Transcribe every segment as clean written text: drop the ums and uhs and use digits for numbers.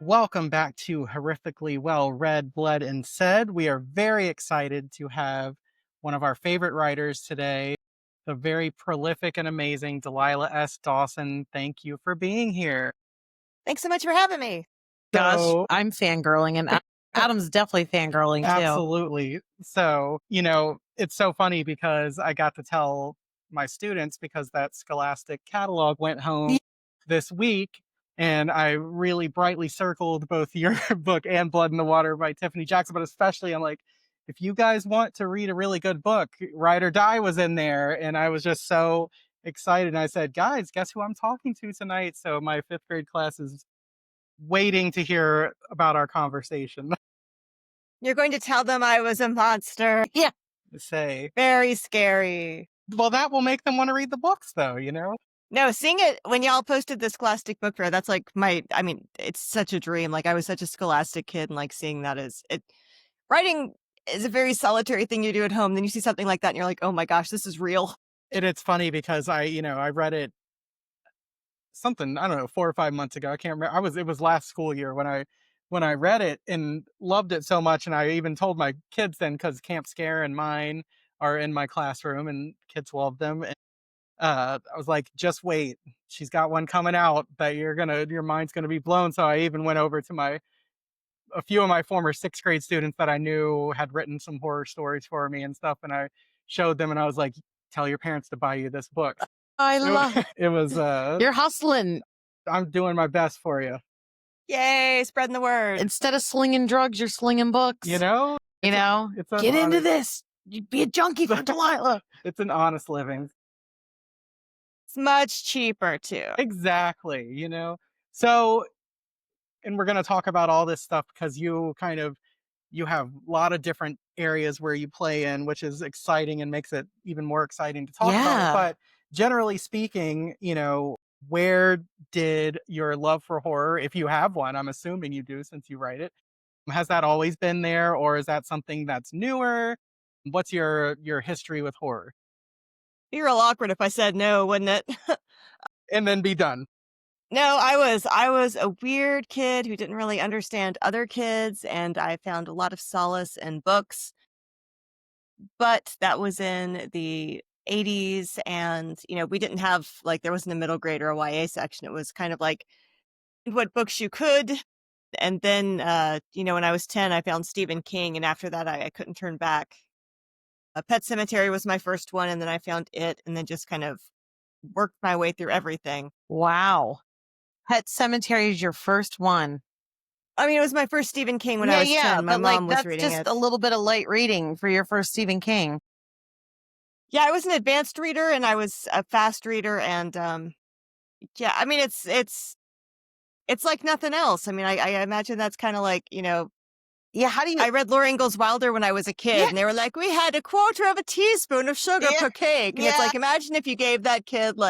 Welcome back to Horrifically Well Read, Bled, and Said. We are very excited to have one of our favorite writers today, the very prolific and amazing Delilah S. Dawson. Thank you for being here. Thanks so much for having me. Gosh, So, I'm fangirling, and Adam's definitely fangirling too. absolutely. So, it's so funny because I got to tell my students because that Scholastic catalog went home this week. And I really brightly circled both your book and Blood in the Water by Tiffany Jackson, but especially I'm like, if you guys want to read a really good book, Ride or Die was in there. And I was just so excited. And I said, guys, guess who I'm talking to tonight? So my fifth grade class is waiting to hear about our conversation. You're going to tell them I was a monster. Yeah. Say, Very scary. well, that will make them want to read the books, though, No, seeing it when y'all posted the Scholastic Book Fair, that's like it's such a dream. Like I was such a Scholastic kid, and like seeing that writing is a very solitary thing you do at home. Then you see something like that and you're like, oh my gosh, this is real. And it's funny because I read it something, I don't know, 4 or 5 months ago. I can't remember. It was last school year when I read it and loved it so much. And I even told my kids then, because Camp Scare and mine are in my classroom and kids love them. And I was like, just wait. She's got one coming out that your mind's gonna be blown. So I even went over to a few of my former sixth grade students that I knew had written some horror stories for me and stuff. And I showed them and I was like, tell your parents to buy you this book. I love It was you're hustling. I'm doing my best for you. Yay, spreading the word. Instead of slinging drugs, you're slinging books. You know? It's Get into this. You'd be a junkie for Delilah. It's an honest living. It's much cheaper too. Exactly, So, and we're going to talk about all this stuff because you have a lot of different areas where you play in, which is exciting and makes it even more exciting to talk about it. But generally speaking, where did your love for horror, if you have one, I'm assuming you do since you write it, has that always been there, or is that something that's newer? What's your history with horror? Be real awkward if I said no, wouldn't it? And then be done. No, I was a weird kid who didn't really understand other kids, and I found a lot of solace in books. But that was in the 80s, and we didn't have there wasn't a middle grade or a YA section. It was kind of like what books you could. And then when I was 10, I found Stephen King, and after that I couldn't turn back. Pet Sematary was my first one, and then I found it, and then just kind of worked my way through everything. Wow. Pet Sematary is your first one. I mean, it was my first Stephen King when I was 10. My mom was reading it. That's just a little bit of light reading for your first Stephen King. Yeah, I was an advanced reader, and I was a fast reader, and yeah, I mean, it's like nothing else. I mean, I imagine that's kind of like, Yeah, how do you... I read Laura Ingalls Wilder when I was a kid, and they were like, we had a quarter of a teaspoon of sugar per cake. And it's like, imagine if you gave that kid,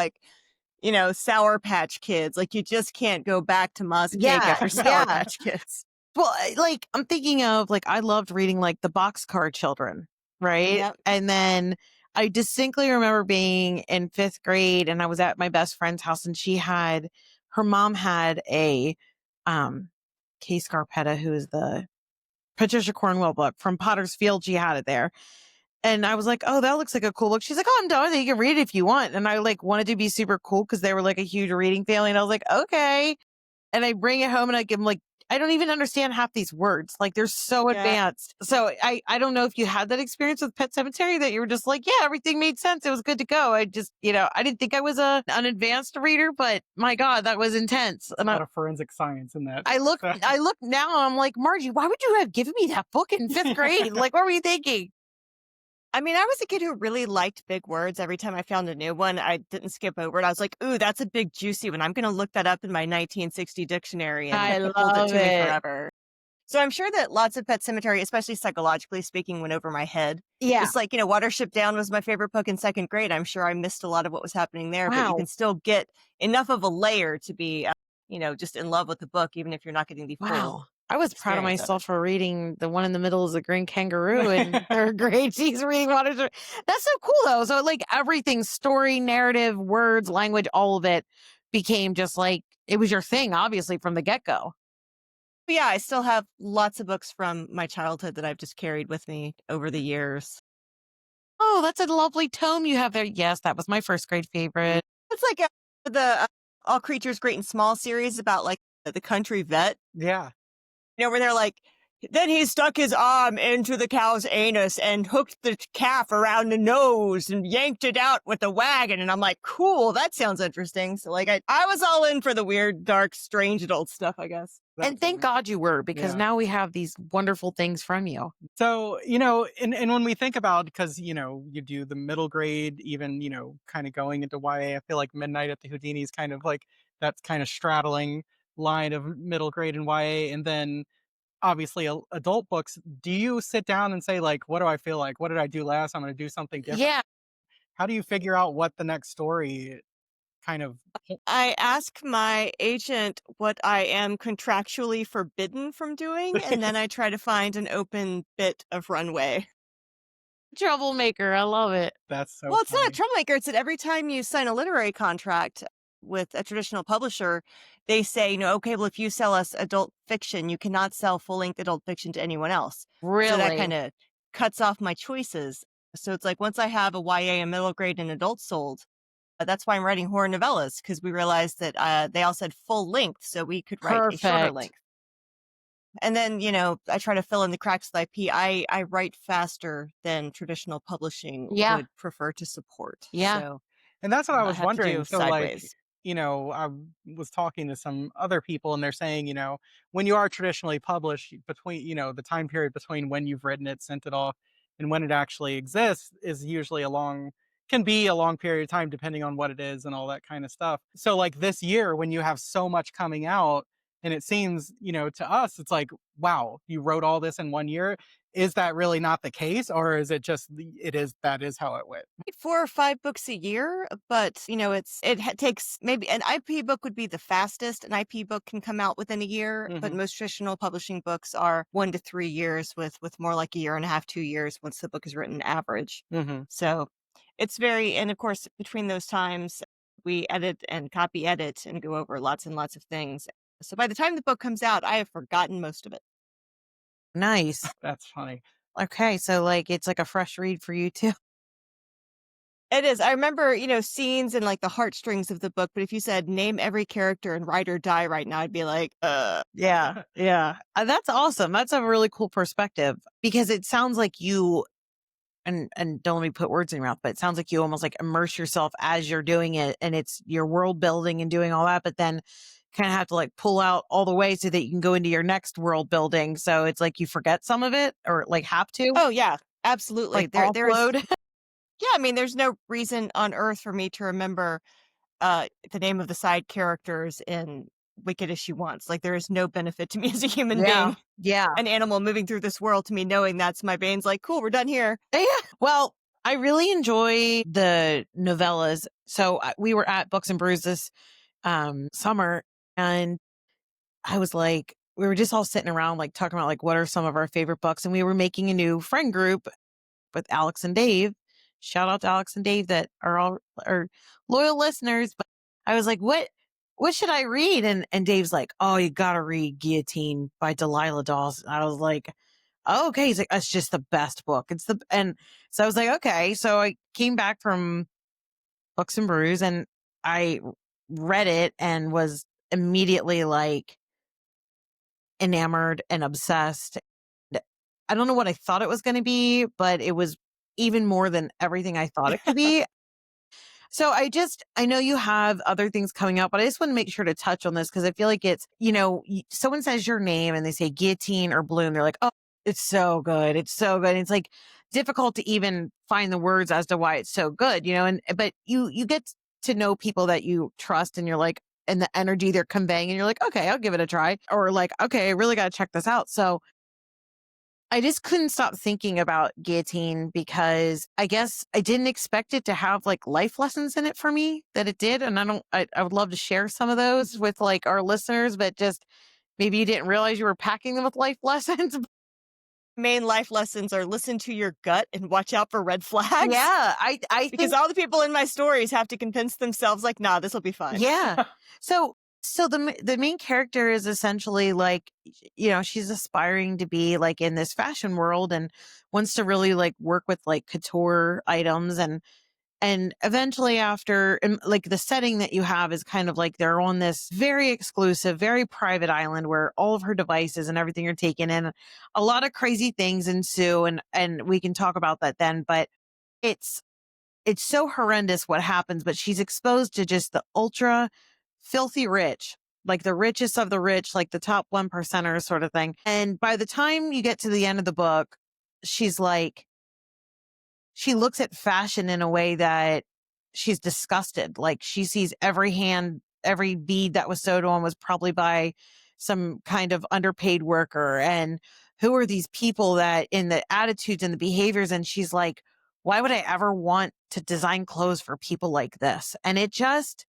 Sour Patch Kids. Like, you just can't go back to Moss Cake after Sour Patch Kids. Well, I'm thinking of, I loved reading, the Boxcar Children, right? Yep. And then I distinctly remember being in fifth grade, and I was at my best friend's house, and her mom had a Kay Scarpetta, who is the Patricia Cornwell book from Potter's Field. She had it there. And I was like, oh, that looks like a cool book. She's like, oh, I'm done with it. You can read it if you want. And I wanted to be super cool because they were a huge reading family. And I was like, okay. And I bring it home and I give them I don't even understand half these words. They're so advanced. So I don't know if you had that experience with Pet Sematary that you were just yeah, everything made sense. It was good to go. I just, I didn't think I was an advanced reader, but my God, that was intense. And a lot of forensic science in that. I look now and I'm like, Margie, why would you have given me that book in fifth grade? What were you thinking? I mean, I was a kid who really liked big words. Every time I found a new one, I didn't skip over it. I was like, ooh, that's a big, juicy one. I'm going to look that up in my 1960 dictionary and hold it to me forever. So I'm sure that lots of Pet Sematary, especially psychologically speaking, went over my head. Yeah. Just Watership Down was my favorite book in second grade. I'm sure I missed a lot of what was happening there, but you can still get enough of a layer to be, just in love with the book, even if you're not getting the full. I was proud of myself for reading the one in the middle is a green kangaroo in third grade. She's reading Water. That's so cool though. So everything, story, narrative, words, language, all of it became just it was your thing, obviously, from the get-go. But yeah, I still have lots of books from my childhood that I've just carried with me over the years. Oh, that's a lovely tome you have there. Yes, that was my first grade favorite. It's like the All Creatures Great and Small series about like the country vet, Yeah. where they're like, then he stuck his arm into the cow's anus and hooked the calf around the nose and yanked it out with the wagon. And I'm like, cool, that sounds interesting. So like, I was all in for the weird, dark, strange adult stuff, I guess. And thank God you were, because Yeah. now we have these wonderful things from you. So, and when we think about, because, you do the middle grade, even, kind of going into YA, I feel like Midnight at the Houdini is kind of like that's kind of straddling line of middle grade and YA. And then obviously adult books. Do you sit down and say, like, what do I feel like? What did I do last? I'm going to do something different. Yeah. How do you figure out what the next story kind of. I ask my agent what I am contractually forbidden from doing, and then I try to find an open bit of runway. Troublemaker. I love it. That's so Well, it's not a funny. troublemaker. It's that every time you sign a literary contract with a traditional publisher, they say, okay, well, if you sell us adult fiction, you cannot sell full length adult fiction to anyone else. Really? So that kind of cuts off my choices. So it's like once I have a YA, a middle grade, and adult sold, that's why I'm writing horror novellas, because we realized that they all said full length, so we could write a shorter Perfect. length. And then, I try to fill in the cracks with IP. I write faster than traditional publishing Yeah. would prefer to support. Yeah. So And that's what I I was have to do wondering. So, like, sideways. I was talking to some other people and they're saying, when you are traditionally published between, the time period between when you've written it, sent it off, and when it actually exists is usually can be a long period of time depending on what it is and all that kind of stuff. So, like, this year, when you have so much coming out, and it seems, to us, it's like, wow, you wrote all this in 1 year. Is that really not the case? Or is it just, that is how it went? Write 4 or 5 books a year, but takes maybe an IP book would be the fastest. An IP book can come out within a year, but Mhm. most traditional publishing books are 1 to 3 years, with more like a year and a half, 2 years once the book is written average. Mhm. So it's and of course, between those times, we edit and copy edit and go over lots and lots of things. So by the time the book comes out, I have forgotten most of it. Nice. That's funny. Okay. So, like, it's like a fresh read for you, too. It is. I remember, scenes and like the heartstrings of the book, but if you said name every character and write or die right now, I'd be like, Yeah. Yeah. That's awesome. That's a really cool perspective, because it sounds like you, and don't let me put words in your mouth, but it sounds like you almost like immerse yourself as you're doing it, and it's your world building and doing all that, but then kind of have to like pull out all the way so that you can go into your next world building. So it's like you forget some of it, or like have to, Oh yeah, absolutely. like offload. Yeah, I mean, there's no reason on earth for me to remember the name of the side characters in Wicked as She Wants. Like, there is no benefit to me as a human Yeah. being, Yeah. an animal moving through this world, to me knowing that's my Bane's like, cool, we're done here. Yeah. Well, I really enjoy the novellas. So we were at Books and Brews this summer, and I was like, we were just all sitting around, like talking about like what are some of our favorite books, and we were making a new friend group with Alex and Dave. Shout out to Alex and Dave that are all are loyal listeners. But I was like, what should I read? And Dave's like, oh, you gotta read Guillotine by Delilah Dawson. I was like, oh, okay. He's like, that's just the best book. And so I was like, okay. So I came back from Books and Brews and I read it and was immediately like enamored and obsessed. I don't know what I thought it was going to be, but it was even more than everything I thought it could be. So I know you have other things coming up, but I just want to make sure to touch on this because I feel like it's, someone says your name and they say Guillotine or Bloom. They're like, oh, it's so good. It's so good. And it's like difficult to even find the words as to why it's so good, but you get to know people that you trust and you're like, and the energy they're conveying and you're like, okay, I'll give it a try. Or like, okay, I really got to check this out. So I just couldn't stop thinking about Guillotine because I guess I didn't expect it to have like life lessons in it for me that it did. And I would love to share some of those with like our listeners, but just maybe you didn't realize you were packing them with life lessons. Main life lessons are listen to your gut and watch out for red flags. Yeah. I Because think, all the people in my stories have to convince themselves like, nah, this will be fine. yeah. So So the main character is essentially like, she's aspiring to be like in this fashion world and wants to really like work with like couture items, and eventually after, and like the setting that you have is kind of like they're on this very exclusive, very private island where all of her devices and everything are taken, and a lot of crazy things ensue, and we can talk about that then. But it's it's so horrendous what happens, but she's exposed to just the ultra filthy rich, like the richest of the rich, like the top 1%ers sort of thing. And by the time you get to the end of the book, she's like, she looks at fashion in a way that she's disgusted. Like she sees every bead that was sewed on was probably by some kind of underpaid worker. And who are these people that in the attitudes and the behaviors? And she's like, why would I ever want to design clothes for people like this? And it just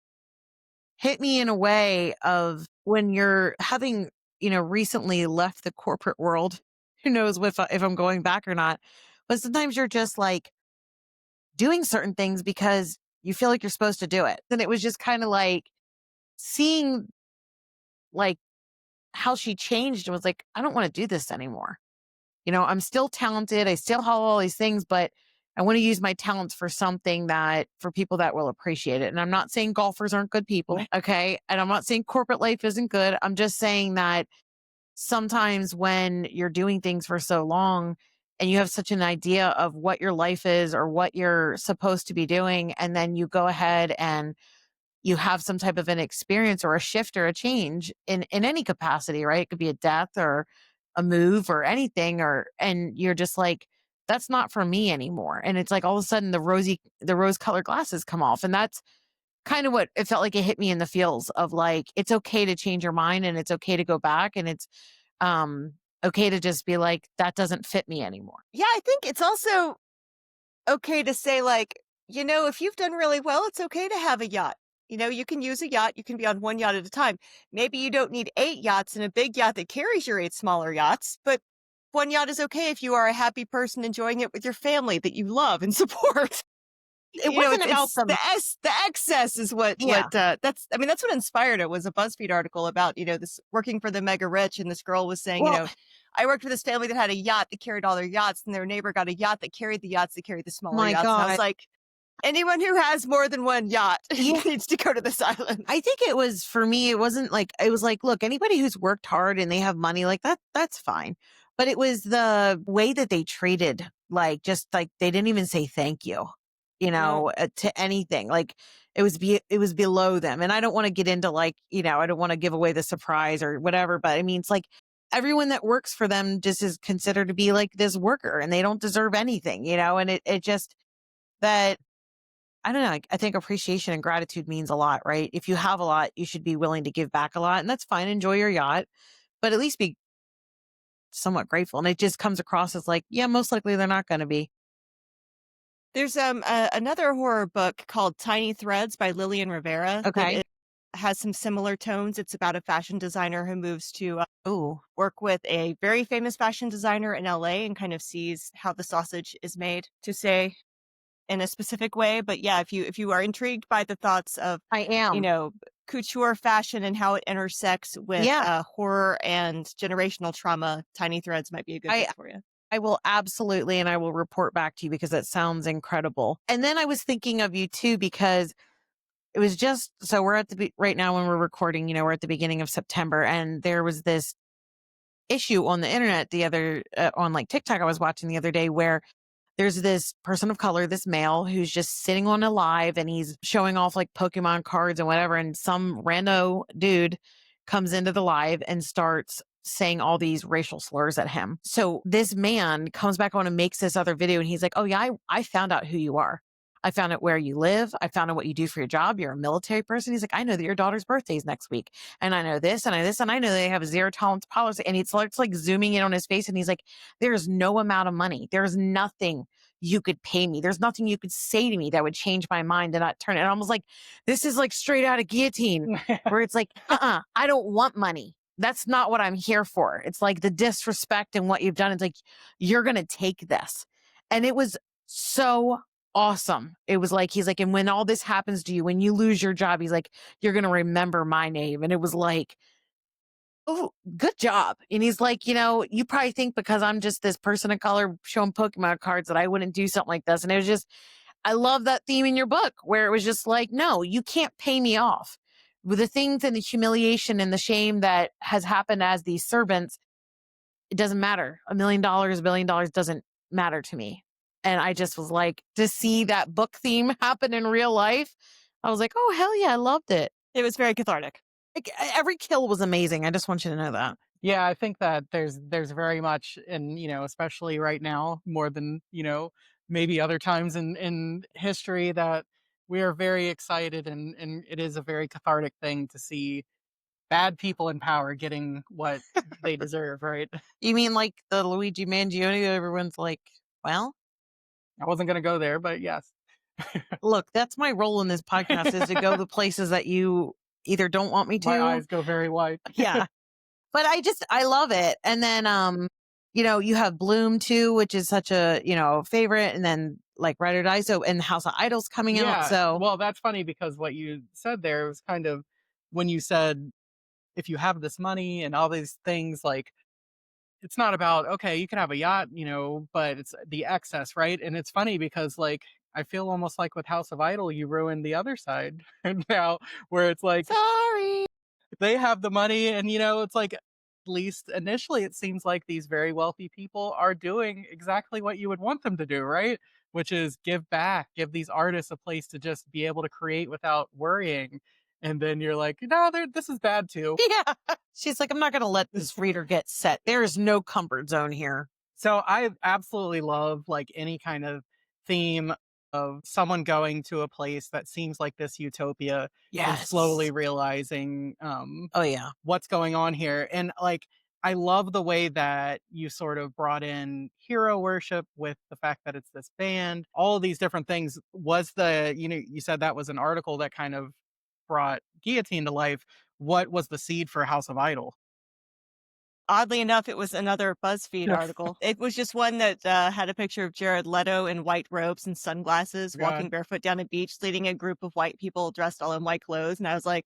hit me in a way of when you're having, recently left the corporate world, who knows if I'm going back or not. But sometimes you're just like, doing certain things because you feel like you're supposed to do it. And it was just kind of like seeing like how she changed and was like, I don't want to do this anymore. I'm still talented. I still have all these things, but I want to use my talents for something that for people that will appreciate it. And I'm not saying golfers aren't good people. Okay. And I'm not saying corporate life isn't good. I'm just saying that sometimes when you're doing things for so long and you have such an idea of what your life is or what you're supposed to be doing, and then you go ahead and you have some type of an experience or a shift or a change in any capacity, right? It could be a death or a move or anything, and you're just like, that's not for me anymore. And it's like all of a sudden the rose colored glasses come off. And that's kind of what it felt like. It hit me in the feels of like, it's okay to change your mind and it's okay to go back, and it's okay to just be like, that doesn't fit me anymore. Yeah, I think it's also okay to say, like, if you've done really well, it's okay to have a yacht. You can use a yacht. You can be on one yacht at a time. Maybe you don't need 8 yachts and a big yacht that carries your 8 smaller yachts, but one yacht is okay if you are a happy person enjoying it with your family that you love and support. It wasn't about It's them. the excess is what Yeah. that's what inspired it. Was a BuzzFeed article about, this working for the mega rich, and this girl was saying, Well, I worked for this family that had a yacht that carried all their yachts, and their neighbor got a yacht that carried the yachts that carried the smaller my yachts. And I was God. like, anyone who has more than one yacht Yeah. needs to go to this island. I think it was for me, it wasn't like, it was like, look, anybody who's worked hard and they have money like that, that's fine. But it was the way that they treated, like, just like they didn't even say thank you, to anything. Like it was below them. And I don't want to get into like, I don't want to give away the surprise or whatever, but I mean, it's like everyone that works for them just is considered to be like this worker and they don't deserve anything, and it just that, I don't know. I think appreciation and gratitude means a lot, right? If you have a lot, you should be willing to give back a lot, and that's fine. Enjoy your yacht, but at least be somewhat grateful. And it just comes across as like, yeah, most likely they're not going to be. There's another horror book called Tiny Threads by Lillian Rivera that Okay. has some similar tones. It's about a fashion designer who moves to Oh, work with a very famous fashion designer in LA and kind of sees how the sausage is made, to say in a specific way. But yeah, if you are intrigued by the thoughts of, I am. couture fashion and how it intersects with Yeah. horror and generational trauma, Tiny Threads might be a good I book for you. I will absolutely, and I will report back to you because it sounds incredible. And then I was thinking of you too because it was just so we're at right now when we're recording, we're at the beginning of September, and there was this issue on the internet on like TikTok I was watching the other day where there's this person of color, this male who's just sitting on a live and he's showing off like Pokemon cards and whatever. And some rando dude comes into the live and starts saying all these racial slurs at him. So this man comes back on and makes this other video and he's like, oh yeah, I found out who you are. I found out where you live. I found out what you do for your job. You're a military person. He's like, I know that your daughter's birthday is next week. And I know this and I know this. And I know they have a zero tolerance policy. And it's like zooming in on his face. And he's like, there's no amount of money. There's nothing you could pay me. There's nothing you could say to me that would change my mind and not turn it. And I was like, this is like straight out of Guillotine where it's like, I don't want money. That's not what I'm here for. It's like the disrespect and what you've done. It's like, you're going to take this. And it was so awesome. It was like, he's like, and when all this happens to you, when you lose your job, he's like, you're going to remember my name. And it was like, oh, good job. And he's like, you probably think because I'm just this person of color showing Pokemon cards that I wouldn't do something like this. And it was just, I love that theme in your book where it was just like, no, you can't pay me off. With the things and the humiliation and the shame that has happened as these servants, it doesn't matter. $1 million, $1 billion doesn't matter to me. And I just was like, to see that book theme happen in real life, I was like, oh, hell yeah, I loved it. It was very cathartic. Like, every kill was amazing. I just want you to know that. Yeah, I think that there's very much, and especially right now, more than maybe other times in history, that we are very excited, and it is a very cathartic thing to see bad people in power getting what they deserve, right? You mean like the Luigi Mangione that everyone's like, well, I wasn't gonna go there, but yes. look, that's my role in this podcast is to go the places that you either don't want me My to. eyes go very wide. Yeah. But I love it. And then, you have Bloom too, which is such a, favorite. And then like Ride or Die. So, and House of Idols coming out. Yeah. So, Well, that's funny because what you said there was kind of when you said if you have this money and all these things, like it's not about okay, you can have a yacht, but it's the excess, right? And it's funny because like I feel almost like with House of Idol, you ruined the other side now, where it's like sorry. they have the money, and it's like at least initially it seems like these very wealthy people are doing exactly what you would want them to do, right? Which is give back, give these artists a place to just be able to create without worrying. And then you're like, no, this is bad too. Yeah. She's like, I'm not going to let this reader get set. There is no comfort zone here. So I absolutely love like any kind of theme of someone going to a place that seems like this utopia and Yes. slowly realizing Oh, yeah. what's going on here. And like I love the way that you sort of brought in hero worship with the fact that it's this band, all of these different things. Was you said that was an article that kind of brought Guillotine to life. What was the seed for House of Idol? Oddly enough, it was another BuzzFeed article. It was just one that had a picture of Jared Leto in white robes and sunglasses walking God. barefoot down a beach, leading a group of white people dressed all in white clothes. And I was like,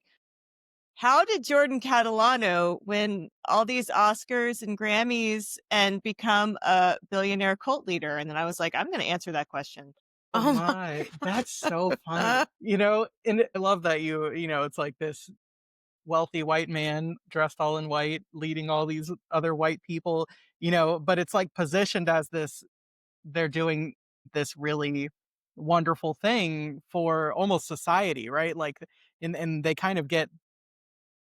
how did Jordan Catalano win all these Oscars and Grammys and become a billionaire cult leader? And then I was like, I'm going to answer that question. Oh Oh, my, that's so funny. And I love that it's like this wealthy white man dressed all in white, leading all these other white people, but it's like positioned as this, they're doing this really wonderful thing for almost society, right? Like, and they kind of get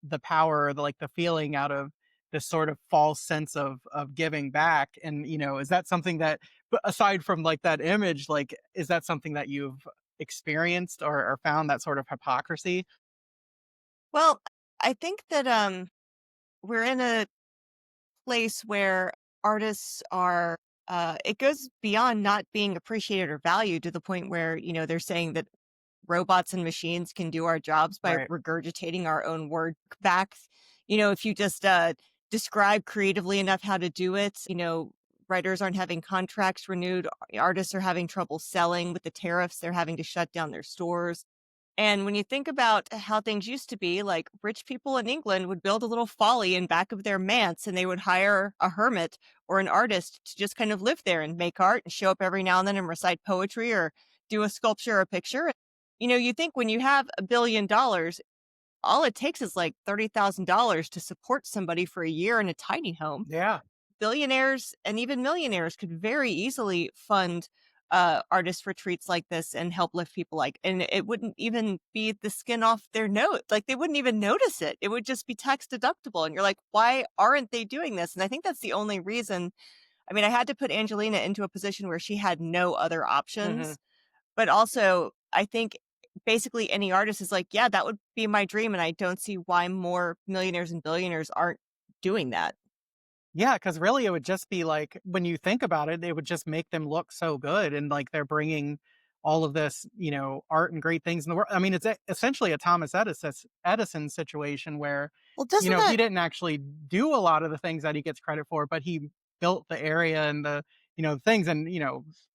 the power, like the feeling out of this sort of false sense of giving back. And is that something that, but aside from like that image, like is that something that you've experienced or found that sort of hypocrisy? Well, I think that we're in a place where artists are it goes beyond not being appreciated or valued to the point where, they're saying that robots and machines can do our jobs by Right. regurgitating our own work back. If you just describe creatively enough how to do it, writers aren't having contracts renewed, artists are having trouble selling with the tariffs, they're having to shut down their stores. And when you think about how things used to be, like rich people in England would build a little folly in back of their manse and they would hire a hermit or an artist to just kind of live there and make art and show up every now and then and recite poetry or do a sculpture or a picture. You think when you have $1 billion, all it takes is like $30,000 to support somebody for a year in a tiny home. Yeah. Billionaires and even millionaires could very easily fund artist retreats like this and help lift people and it wouldn't even be the skin off their nose. Like they wouldn't even notice it. It would just be tax deductible. And you're like, why aren't they doing this? And I think that's the only reason. I mean, I had to put Angelina into a position where she had no other Hmm. options. But also, I think basically any artist is like, yeah, that would be my dream. And I don't see why more millionaires and billionaires aren't doing that. Yeah, because really it would just be like when you think about it, it would just make them look so good, and like they're bringing all of this, art and great things in the world. I mean, it's essentially a Thomas Edison situation where, well, doesn't he that, didn't actually do a lot of the things that he gets credit for, but he built the area and the, things, and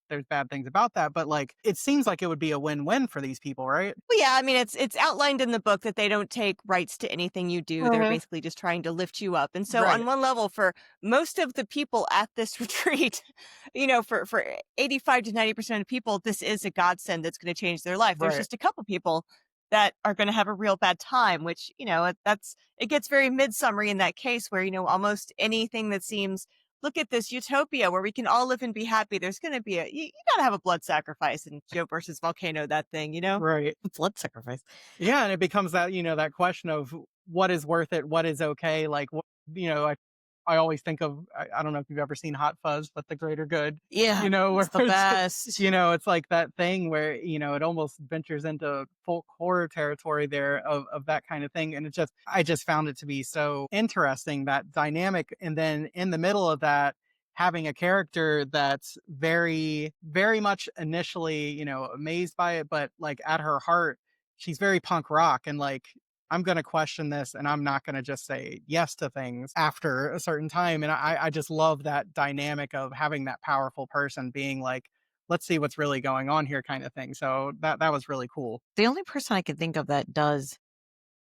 there's bad things about that, but like it seems like it would be a win-win for these people, right? Well, yeah, I mean, it's outlined in the book that they don't take rights to anything you do. They're Mhm. basically just trying to lift you up. And so, on Right. one level, for most of the people at this retreat, for 85 to 90% of people, this is a godsend that's going to change their life. There's Right. just a couple people that are going to have a real bad time, which, it gets very midsummery in that case where, almost anything that seems, look at this utopia where we can all live and be happy. There's going to be you got to have a blood sacrifice in Joe versus Volcano, that thing. Right. Blood sacrifice. Yeah, and it becomes that, that question of what is worth it, what is okay, like what, I always think of, I don't know if you've ever seen Hot Fuzz, but the greater good, Yeah, where it's the it's, best. it's like that thing where, it almost ventures into folk horror territory there of that kind of thing. And I just found it to be so interesting, that dynamic. And then in the middle of that, having a character that's very, very much initially, amazed by it, but like at her heart, she's very punk rock and like, I'm going to question this and I'm not going to just say yes to things after a certain time. And I just love that dynamic of having that powerful person being like, let's see what's really going on here kind of thing. So that was really cool. The only person I can think of that does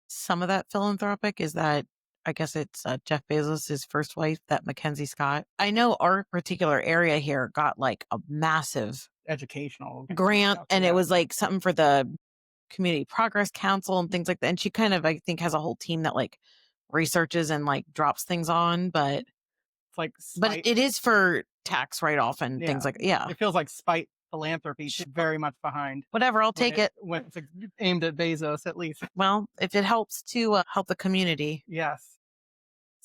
some of that philanthropic is that I guess it's Jeff Bezos' first wife, that Mackenzie Scott. I know our particular area here got like a massive Educational grant, stuff. and it Yeah. was like something for the Community Progress Council and things like that. And she kind of, I think, has a whole team that like researches and like drops things on, but It's like but spite. it is for tax write off and things Yeah. like yeah. It feels like spite philanthropy Sure. very much behind Whatever, I'll take it. when it's aimed at Bezos, at least. Well, if it helps to help the community. Yes.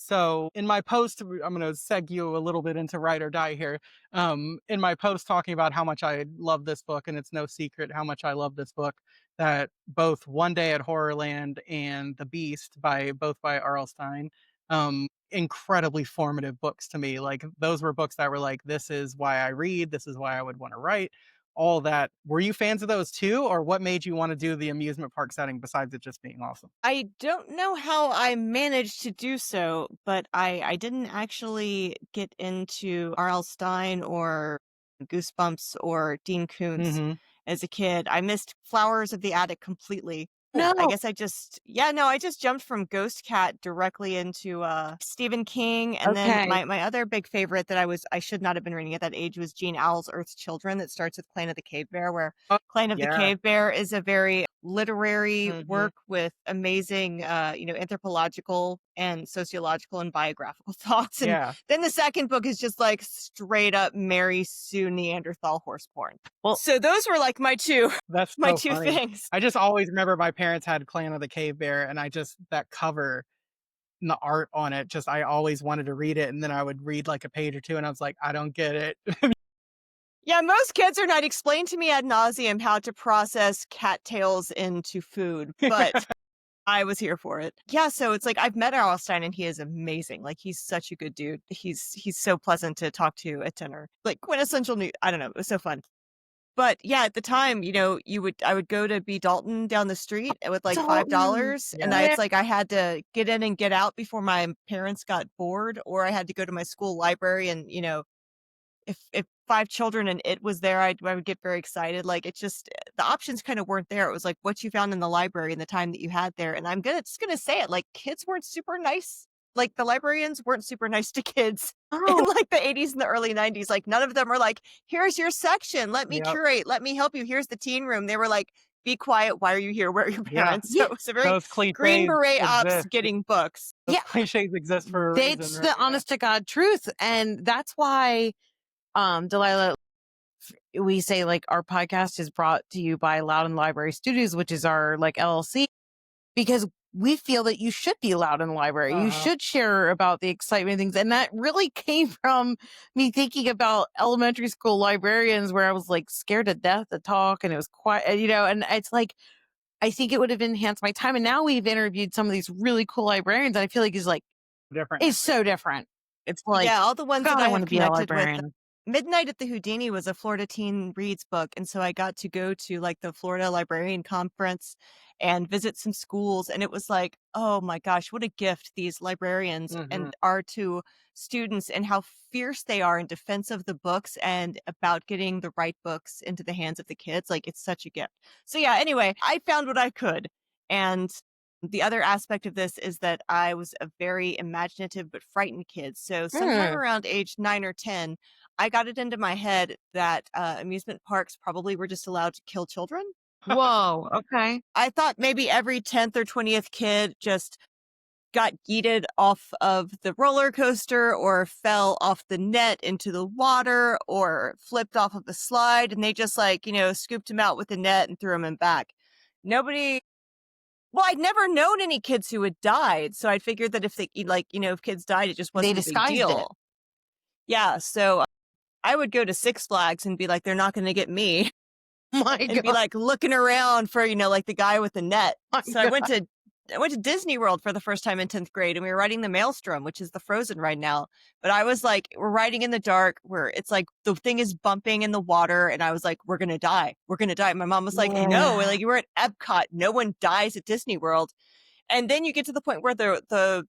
So in my post, I'm going to seg you a little bit into Ride or Die here. In my post talking about how much I love this book, and it's no secret how much I love this book, that both One Day at Horrorland and The Beast both by R.L. Stine, incredibly formative books to me. Like those were books that were like, this is why I read, this is why I would want to write. All that. Were you fans of those too, or what made you want to do the amusement park setting besides it just being awesome? I don't know how I managed to do so, but I didn't actually get into R.L. Stine or Goosebumps or Dean Koontz Mm-hmm. as a kid. I missed Flowers of the Attic completely. No. I guess I just jumped from Ghost Cat directly into Stephen King, and then Okay. my other big favorite that I should not have been reading at that age was Jean Owl's Earth's Children, that starts with Clan of the Cave Bear, where Oh, Clan of the yeah. Cave Bear is a very literary Mhm. work with amazing anthropological and sociological and biographical thoughts. And Yeah. then the second book is just like straight up Mary Sue Neanderthal horse porn. Well- so those were like my two That's my so two funny. things. I just always remember my parents had Clan of the Cave Bear, and that cover and the art on it, I always wanted to read it, and then I would read like a page or two, and I was like, I don't get it. Yeah, most kids are not explained to me ad nauseum how to process cattails into food, but I was here for it. Yeah, so it's like I've met Arlstein and he is amazing. Like he's such a good dude. He's so pleasant to talk to at dinner. Like quintessential new. I don't know. It was so fun. But yeah, at the time, I would go to B Dalton down the street with like $5, and Yeah. it's like I had to get in and get out before my parents got bored, or I had to go to my school library and if 5 children and it was there, I would get very excited. Like it just the options kind of weren't there. It was like what you found in the library and the time that you had there. And I'm just gonna say it, like kids weren't super nice. Like the librarians weren't super nice to kids in Oh, like the 80s and the early 90s. Like none of them were like, here's your section, let me Yep. curate, let me help you. Here's the teen room. They were like, be quiet. Why are you here? Where are your Yeah. parents? So it was a very Those cliches Green Beret ops exist. getting books. Those Yeah. cliches exist for a it's reason. the Right? honest to God truth. And that's why Delilah, we say like our podcast is brought to you by Loud and Library Studios, which is our like LLC, because we feel that you should be loud in the library. You Uh-huh. should share about the excitement of things. And that really came from me thinking about elementary school librarians where I was like scared to death to talk and it was quiet, and it's like, I think it would have enhanced my time. And now we've interviewed some of these really cool librarians. And I feel like Different. it's so different. It's like, yeah, all the ones God, that I I want have to be a connected with librarian. Midnight at the Houdini was a Florida Teen Reads book, and so I got to go to, like, the Florida Librarian Conference and visit some schools, and it was like, oh my gosh, what a gift these librarians Mhm. and are to students and how fierce they are in defense of the books and about getting the right books into the hands of the kids, like, it's such a gift. So, yeah, anyway, I found what I could, and the other aspect of this is that I was a very imaginative but frightened kid, so sometime Hmm. around age 9 or 10, I got it into my head that, amusement parks probably were just allowed to kill children. Whoa. Okay. I thought maybe every 10th or 20th kid just got yeeted off of the roller coaster or fell off the net into the water or flipped off of the slide, and they just, like, scooped him out with the net and threw him in back. Nobody Well, I'd never known any kids who had died, so I figured that if they like, if kids died, it just They wasn't a big disguised it. deal. Yeah, so I would go to Six Flags and be like, "They're not gonna get me," My and be, God. like, looking around for, like, the guy with the net. My So I God. went to Disney World for the first time in 10th grade, and we were riding the Maelstrom, which is the Frozen ride now, but I was like, we're riding in the dark where it's like the thing is bumping in the water, and I was like, "We're gonna die. We're gonna die." My mom was like, "No, Yeah. like, you were at Epcot. No one dies at Disney World." And then you get to the point where the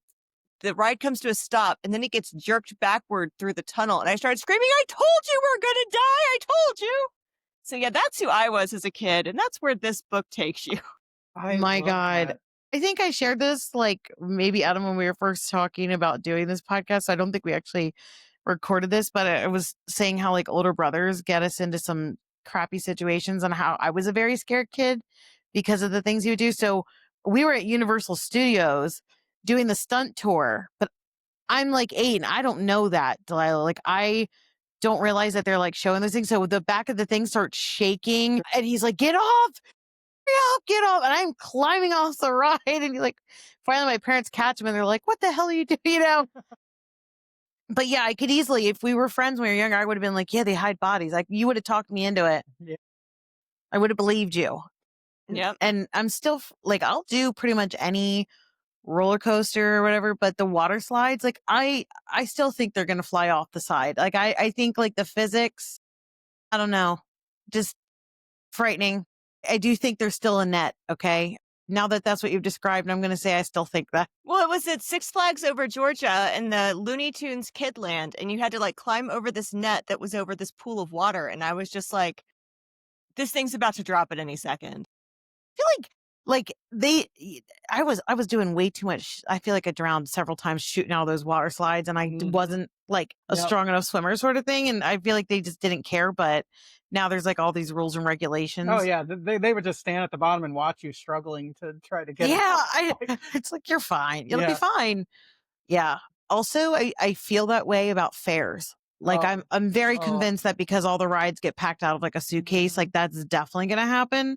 ride comes to a stop, and then it gets jerked backward through the tunnel, and I started screaming, "I told you we're gonna die! I told you!" So, yeah, that's who I was as a kid, and that's where this book takes you. I My love God. that. I think I shared this like maybe Adam when we were first talking about doing this podcast. I don't think we actually recorded this, but I was saying how like older brothers get us into some crappy situations and how I was a very scared kid because of the things he would do. So we were at Universal Studios doing the stunt tour, but I'm like 8 and I don't know that, Delilah. Like I don't realize that they're like showing this thing. So the back of the thing starts shaking and he's like, "Get off, get off." And I'm climbing off the ride. And you're like, finally my parents catch him and they're like, "What the hell are you doing?" But yeah, I could easily, if we were friends when we were younger, I would have been like, "Yeah, they hide bodies." Like you would have talked me into it. Yeah. I would have believed you. Yep. And I'm still like, I'll do pretty much any roller coaster or whatever, but the water slides, like I still think they're going to fly off the side. Like I think like the physics, I don't know, just frightening. I do think there's still a net. Okay. Now that that's what you've described, I'm going to say I still think that. Well, it was at Six Flags over Georgia in the Looney Tunes Kidland, and you had to, like, climb over this net that was over this pool of water, and I was just like, "This thing's about to drop at any second." Feel like I was doing way too much. I feel like I drowned several times shooting out of those water slides and Mhm. wasn't like a Yep. strong enough swimmer sort of thing. And I feel like they just didn't care. But now there's like all these rules and Oh, regulations. yeah, they would just stand at the bottom and watch you struggling to try to get Yeah, out. Like, it's like you're fine. It'll be yeah. fine. Yeah. Also, I feel that way about fairs. Like Oh, I'm very oh. convinced that because all the rides get packed out of like a suitcase, Mhm. like that's definitely gonna happen.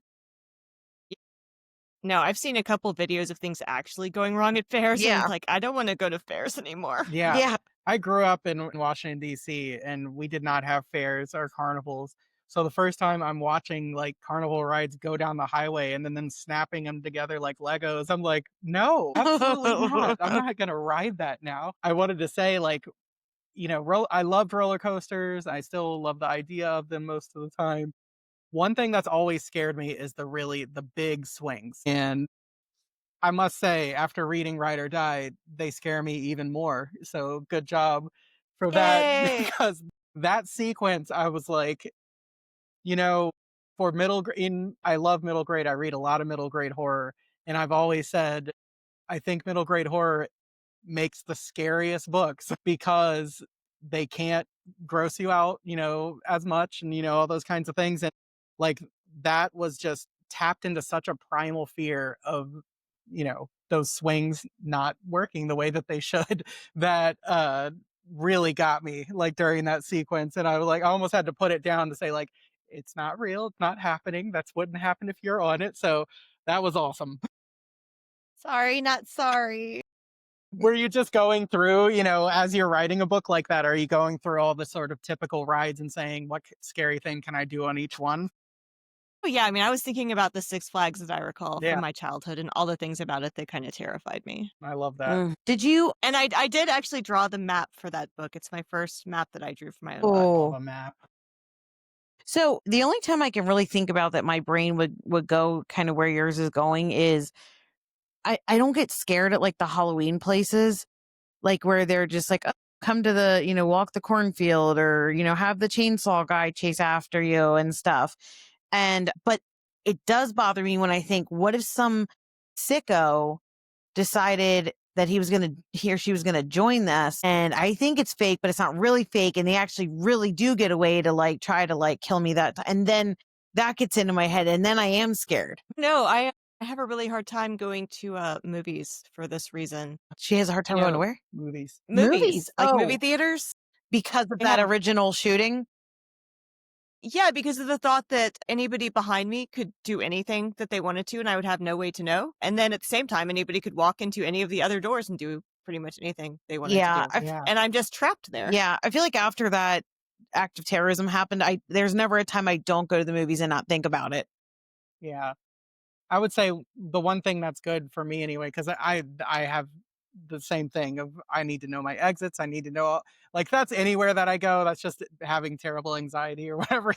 No, I've seen a couple videos of things actually going wrong at fairs, and, Yeah. like, I don't wanna go to fairs anymore. Yeah. Yeah. I grew up in Washington, DC, and we did not have fairs or carnivals. So the first time I'm watching, like, carnival rides go down the highway and then them snapping them together like Legos, I'm like, "No, absolutely not. I'm not gonna ride that now." I wanted to say, like, I loved roller coasters. I still love the idea of them most of the time. One thing that's always scared me is the big swings. And I must say, after reading Ride or Die, they scare me even more. So good job for that Yay! because that sequence, I was like, you know, for I love middle grade. I read a lot of middle grade horror, and I've always said I think middle grade horror makes the scariest books because they can't gross you out, as much and, all those kinds of things. And like that was just tapped into such a primal fear of, those swings not working the way that they should that really got me like during that sequence. And I almost had to put it down to say, like, it's not real, it's not happening. That's wouldn't happen if you're on it. So that was awesome. Sorry, not sorry. Were you just going through, as you're writing a book like that, are you going through all the sort of typical rides and saying, what scary thing can I do on each one? Oh, yeah, I mean, I was thinking about the Six Flags, as I recall, from Yeah, my childhood and all the things about it that kinda terrified me. I love that. Mm. Did you? And I did actually draw the map for that book. It's my first map that I drew for my own Oh, I book. love Oh, a map. so the only time I can really think about that my brain would go kind of where yours is going is I don't get scared at like the Halloween places, like where they're just like, "Oh, come to the, walk the cornfield or, have the chainsaw guy chase after you and stuff." But it does bother me when I think, what if some sicko decided that he or she was going to join this? And I think it's fake, but it's not really fake. And they actually really do get away to like try to like kill me and then that gets into my head. And then I am scared. No, I have a really hard time going to, movies for this reason. She has a hard You time going to know, where? Movies. Movies. like movie Oh, theaters. because of I that have original shooting. Yeah, because of the thought that anybody behind me could do anything that they wanted to, and I would have no way to know. And then at the same time, anybody could walk into any of the other doors and do pretty much anything they wanted to Yeah. do. Yeah, And I'm just trapped there. Yeah, I feel like after that act of terrorism happened, there's never a time I don't go to the movies and not think about it. yeah. I would say the one thing that's good for me anyway, because I have the same thing of I need to know my exits. I need to know like that's anywhere that I go. That's just having terrible anxiety or whatever,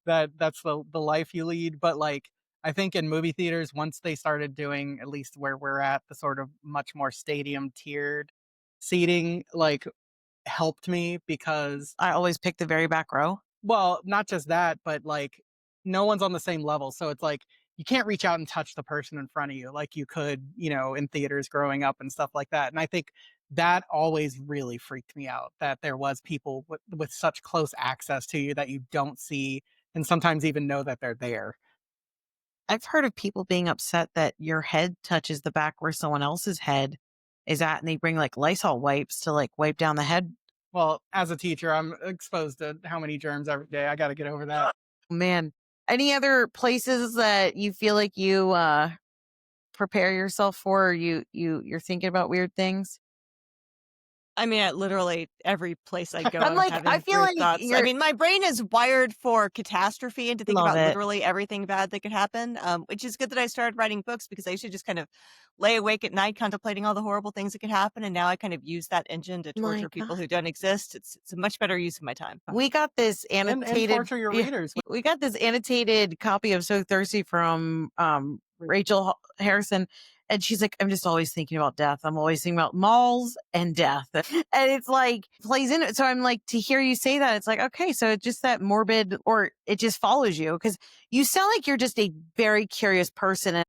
that's the life you lead. But like I think in movie theaters, once they started doing at least where we're at, the sort of much more stadium tiered seating, like helped me because I always pick the very back row. well, not just that, but like no one's on the same level. So it's like you can't reach out and touch the person in front of you like you could, in theaters growing up and stuff like that. And I think that always really freaked me out that there was people with such close access to you that you don't see and sometimes even know that they're there. I've heard of people being upset that your head touches the back where someone else's head is at, and they bring like Lysol wipes to like wipe down the head. Well, as a teacher, I'm exposed to how many germs every day. I got to get over that. Man, any other places that you feel like you prepare yourself for, or you're thinking about weird things? I mean, at literally every place I go, I'm I'm like, I having feel weird like thoughts. I you're mean, my brain is wired for catastrophe and to think love about it. literally everything bad that could happen, which is good that I started writing books because I used to just kind of lay awake at night contemplating all the horrible things that could happen. And now I kind of use that engine to My torture God. people who don't exist. It's a much better use of my time. We got this And annotated torture your yeah, readers. we got this annotated copy of So Thirsty from Rachel Harrison, and she's like, I'm just always thinking about death. I'm always thinking about malls and death. And it's like plays in it. So I'm like, to hear you say that, it's like, okay, so it's just that morbid, or it just follows you because you sound like you're just a very curious person, and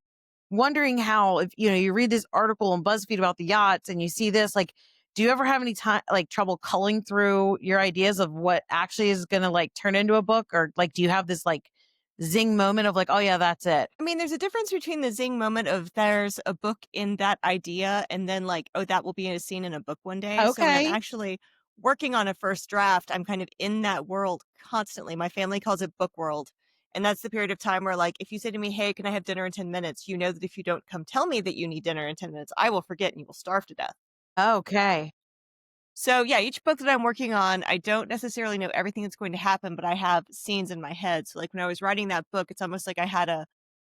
wondering how, if you read this article on BuzzFeed about the yachts and you see this, like, do you ever have any time like trouble culling through your ideas of what actually is going to like turn into a book, or like do you have this like zing moment of like, oh yeah, that's it? I mean, there's a difference between the zing moment of there's a book in that idea and then like, oh, that will be a scene in a book one day. So when I'm Okay. actually working on a first draft, I'm kind of in that world constantly. My family calls it book world. And that's the period of time where like, if you say to me, hey, can I have dinner in 10 minutes? You know that if you don't come tell me that you need dinner in 10 minutes, I will forget and you will starve to death. Okay. So yeah, each book that I'm working on, I don't necessarily know everything that's going to happen, but I have scenes in my head. So like when I was writing that book, it's almost like I had a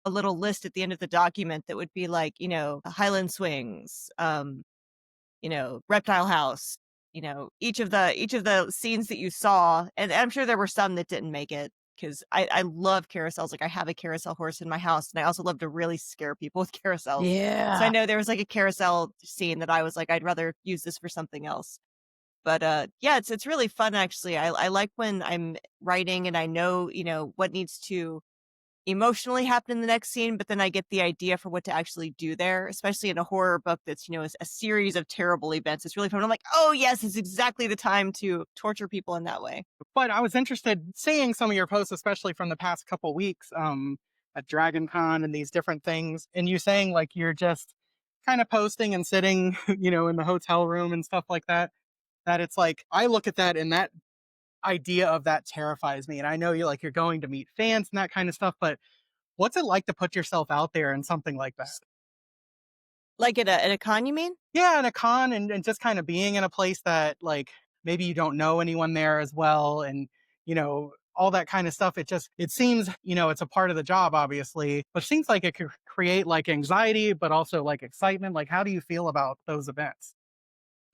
little list at the end of the document that would be like, Highland Swings, Reptile House, each of the scenes that you saw, and I'm sure there were some that didn't make it because I love carousels. Like I have a carousel horse in my house, and I also love to really scare people with carousels. So I Yeah. know there was like a carousel scene that I was like, I'd rather use this for something else. But yeah, it's really fun actually. I like when I'm writing and I know, what needs to emotionally happen in the next scene, but then I get the idea for what to actually do there, especially in a horror book that's, is a series of terrible events. It's really fun. I'm like, oh yes, it's exactly the time to torture people in that way. But I was interested seeing some of your posts, especially from the past couple weeks, at Dragon Con and these different things, and you saying like you're just kind of posting and sitting, in the hotel room and stuff like that. That it's like I look at that and that idea of that terrifies me. And I know you're going to meet fans and that kind of stuff, but what's it like to put yourself out there in something like that? Like at a con, you mean? Yeah, in a con and just kind of being in a place that like maybe you don't know anyone there as well. And, all that kind of stuff. It seems, it's a part of the job, obviously, but it seems like it could create like anxiety, but also like excitement. Like, how do you feel about those events?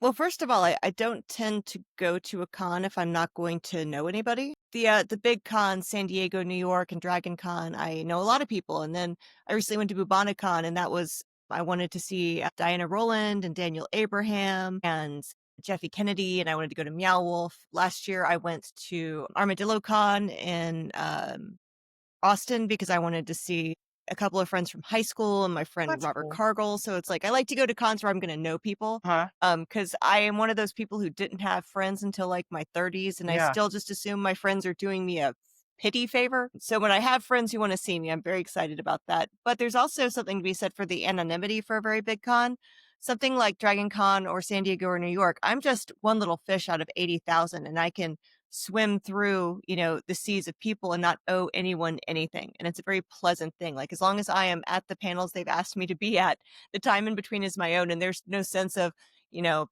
Well, first of all, I don't tend to go to a con if I'm not going to know anybody. The big cons, San Diego, New York, and Dragon Con, I know a lot of people. And then I recently went to BuboniCon, and that was I wanted to see Diana Roland and Daniel Abraham and Jeffy Kennedy, and I wanted to go to Meow Wolf. Last year, I went to Armadillo Con in Austin because I wanted to see a couple of friends from high school and my friend That's Robert cool. Cargill. So it's like I like to go to cons where I'm going to know people. Huh? Because I am one of those people who didn't have friends until like my 30s, and I Yeah. still just assume my friends are doing me a pity favor. So when I have friends who want to see me, I'm very excited about that. But there's also something to be said for the anonymity for a very big con. Something like Dragon Con or San Diego or New York, I'm just one little fish out of 80,000, and I can swim through, the seas of people and not owe anyone anything. And it's a very pleasant thing. Like as long as I am at the panels they've asked me to be at, the time in between is my own. And there's no sense of, you know,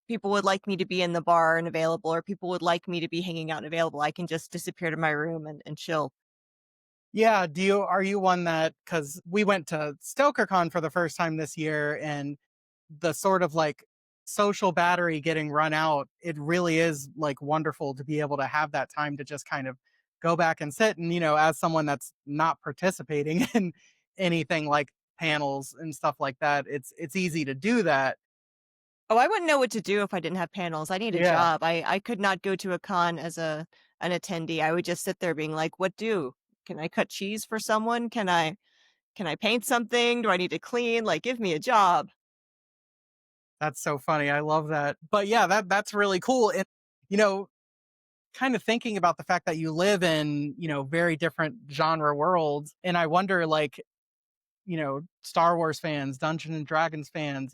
people would like me to be in the bar and available, or people would like me to be hanging out and available. I can just disappear to my room and chill. Yeah. Are you one that, because we went to StokerCon for the first time this year, and the sort of like social battery getting run out, it really is like wonderful to be able to have that time to just kind of go back and sit. And, as someone that's not participating in anything like panels and stuff like that, it's easy to do that. Oh, I wouldn't know what to do if I didn't have panels. I need a Yeah, job. I could not go to a con as an attendee. I would just sit there being like, what do? Can I cut cheese for someone? Can I paint something? Do I need to clean? Like, give me a job. that's so funny. I love that. But yeah, that's really cool. And, you know, kind of thinking about the fact that you live in, very different genre worlds. And I wonder, like, Star Wars fans, Dungeons and Dragons fans,